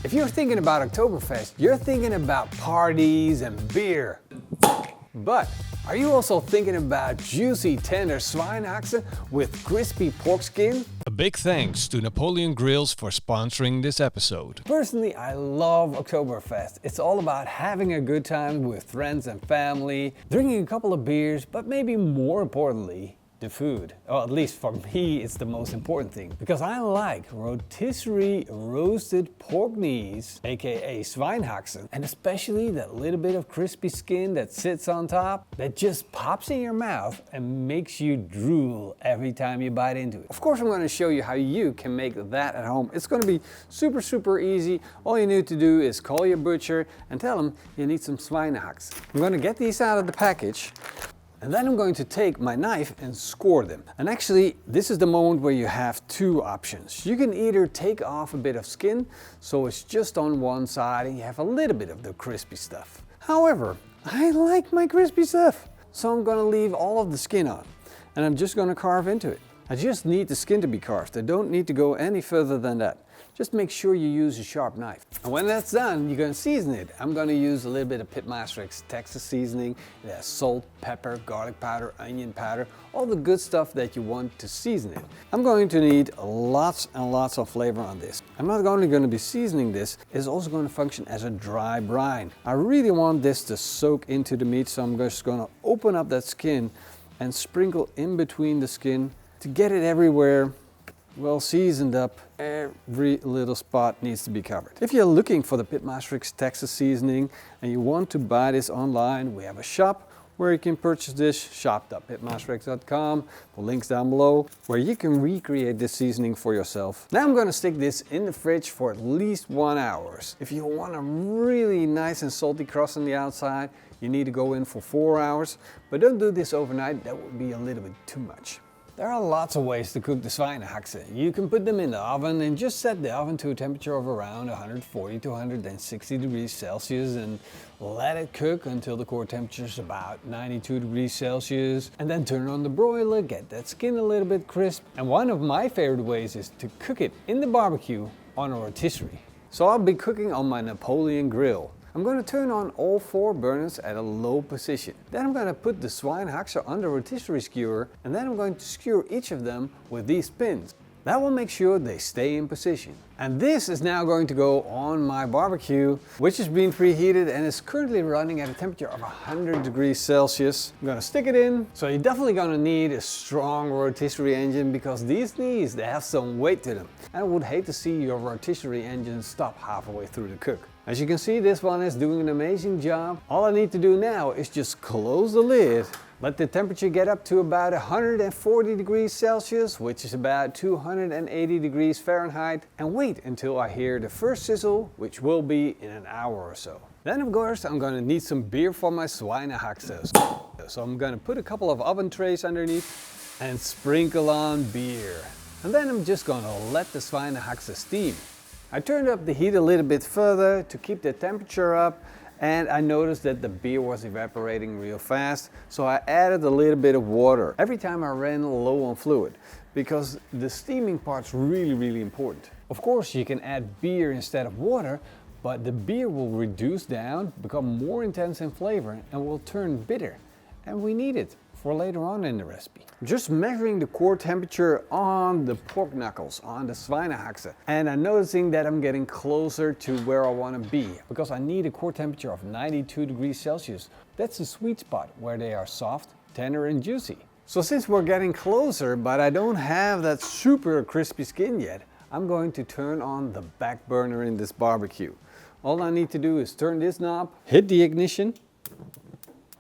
If you're thinking about Oktoberfest, you're thinking about parties and beer. But are you also thinking about juicy, tender SCHWEINE with crispy pork skin? A big thanks to Napoleon Grills for sponsoring this episode. Personally, I love Oktoberfest. It's all about having a good time with friends and family, drinking a couple of beers, but maybe more importantly, the food. Or at least for me, it's the most important thing. Because I like rotisserie roasted pork knees, aka SCHWEINE, and especially that little bit of crispy skin that sits on top that just pops in your mouth and makes you drool every time you bite into it. Of course, I'm going to show you how you can make that at home. It's going to be super easy. All you need to do is call your butcher and tell him you need some SCHWEINE. I'm going to get these out of the package. And then I'm going to take my knife and score them. And actually, this is the moment where you have two options. You can either take off a bit of skin, so it's just on one side and you have a little bit of the crispy stuff. However, I like my crispy stuff, so I'm gonna leave all of the skin on. And I'm just gonna carve into it. I just need the skin to be carved. I don't need to go any further than that. Just make sure you use a sharp knife. And when that's done, you're going to season it. I'm going to use a little bit of PITMASTERX Texas seasoning. It has salt, pepper, garlic powder, onion powder, all the good stuff that you want to season it. I'm going to need lots and lots of flavor on this. I'm not only going to be seasoning this, it's also going to function as a dry brine. I really want this to soak into the meat, so I'm just going to open up that skin and sprinkle in between the skin to get it everywhere. Well seasoned up, every little spot needs to be covered. If you're looking for the PITMASTERX Texas seasoning and you want to buy this online, we have a shop where you can purchase this, shop.pitmasterx.com, the links down below, where you can recreate this seasoning for yourself. Now I'm going to stick this in the fridge for at least 1 hour. If you want a really nice and salty crust on the outside, you need to go in for 4 hours, but don't do this overnight, that would be a little bit too much. There are lots of ways to cook the SCHWEINE. You can put them in the oven and just set the oven to a temperature of around 140 to 160 degrees Celsius and let it cook until the core temperature is about 92 degrees Celsius, and then turn on the broiler, get that skin a little bit crisp. And one of my favorite ways is to cook it in the barbecue on a rotisserie. So I'll be cooking on my Napoleon grill. I'm going to turn on all 4 burners at a low position. Then I'm going to put the SCHWEINE on the rotisserie skewer, and then I'm going to skewer each of them with these pins. That will make sure they stay in position. And this is now going to go on my barbecue, which is being preheated and is currently running at a temperature of 100 degrees Celsius. I'm going to stick it in. So you're definitely going to need a strong rotisserie engine because these knees, they have some weight to them. And I would hate to see your rotisserie engine stop halfway through the cook. As you can see, this one is doing an amazing job. All I need to do now is just close the lid, let the temperature get up to about 140 degrees Celsius, which is about 280 degrees Fahrenheit, and wait until I hear the first sizzle, which will be in an hour or so. Then of course I'm going to need some beer for my SCHWEINE. So I'm going to put a couple of oven trays underneath and sprinkle on beer. And then I'm just going to let the SCHWEINE steam. I turned up the heat a little bit further to keep the temperature up, and I noticed that the beer was evaporating real fast, so I added a little bit of water every time I ran low on fluid, because the steaming part's really important. Of course you can add beer instead of water, but the beer will reduce down, become more intense in flavor, and will turn bitter, and we need it for later on in the recipe. Just measuring the core temperature on the pork knuckles, on the SCHWEINE, and I'm noticing that I'm getting closer to where I want to be, because I need a core temperature of 92 degrees Celsius. That's the sweet spot where they are soft, tender and juicy. So since we're getting closer, but I don't have that super crispy skin yet, I'm going to turn on the back burner in this barbecue. All I need to do is turn this knob, hit the ignition,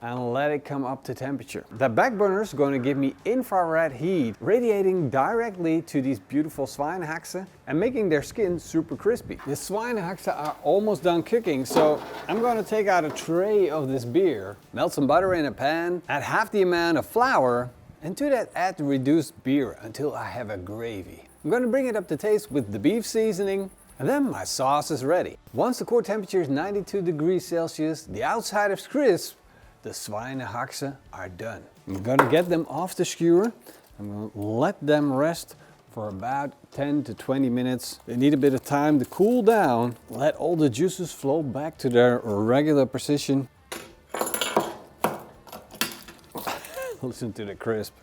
and let it come up to temperature. The back burner is going to give me infrared heat radiating directly to these beautiful SCHWEINE and making their skin super crispy. The SCHWEINE are almost done cooking, so I'm going to take out a tray of this beer, melt some butter in a pan, add half the amount of flour, and to that add the reduced beer until I have a gravy. I'm going to bring it up to taste with the beef seasoning, and then my sauce is ready. Once the core temperature is 92 degrees Celsius, the outside is crisp, the SCHWEINE are done. I'm going to get them off the skewer. I'm going to let them rest for about 10 to 20 minutes. They need a bit of time to cool down. Let all the juices flow back to their regular position. Listen to the crisp.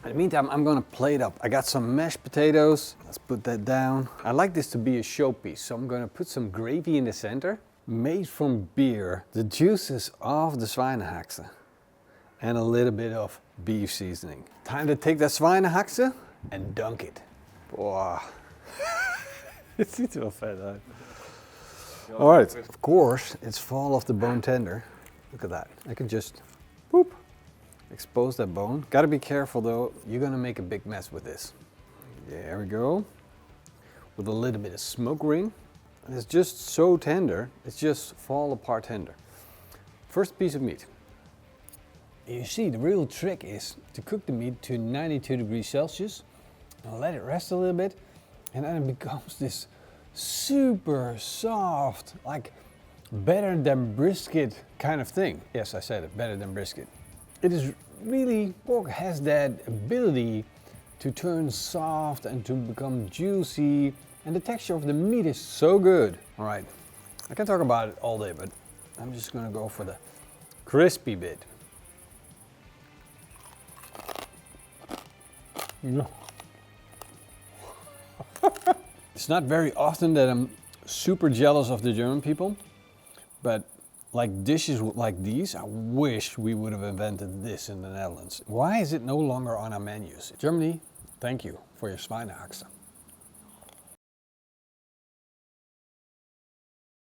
In the meantime, I'm gonna plate up. I got some mashed potatoes. Let's put that down. I like this to be a showpiece, so I'm gonna put some gravy in the center. Made from beer, the juices of the SCHWEINE HAXE, and a little bit of beef seasoning. Time to take that SCHWEINE HAXE and dunk it. Wow. Het ziet er wel vet uit. All right, of course, it's full of the bone tender. Look at that. I can just, boop, expose that bone. Gotta be careful though, you're gonna make a big mess with this. There we go. With a little bit of smoke ring. And it's just so tender, it's just fall apart tender. First piece of meat. You see, the real trick is to cook the meat to 92 degrees Celsius and let it rest a little bit, and then it becomes this super soft, like better than brisket kind of thing. Yes, I said it, better than brisket. It is really, pork has that ability to turn soft and to become juicy, and the texture of the meat is so good. All right, I can talk about it all day, but I'm just gonna go for the crispy bit. It's not very often that I'm super jealous of the German people, but like dishes like these, I wish we would have invented this in the Netherlands. Why is it no longer on our menus? Germany, thank you for your SCHWEINE HAXE.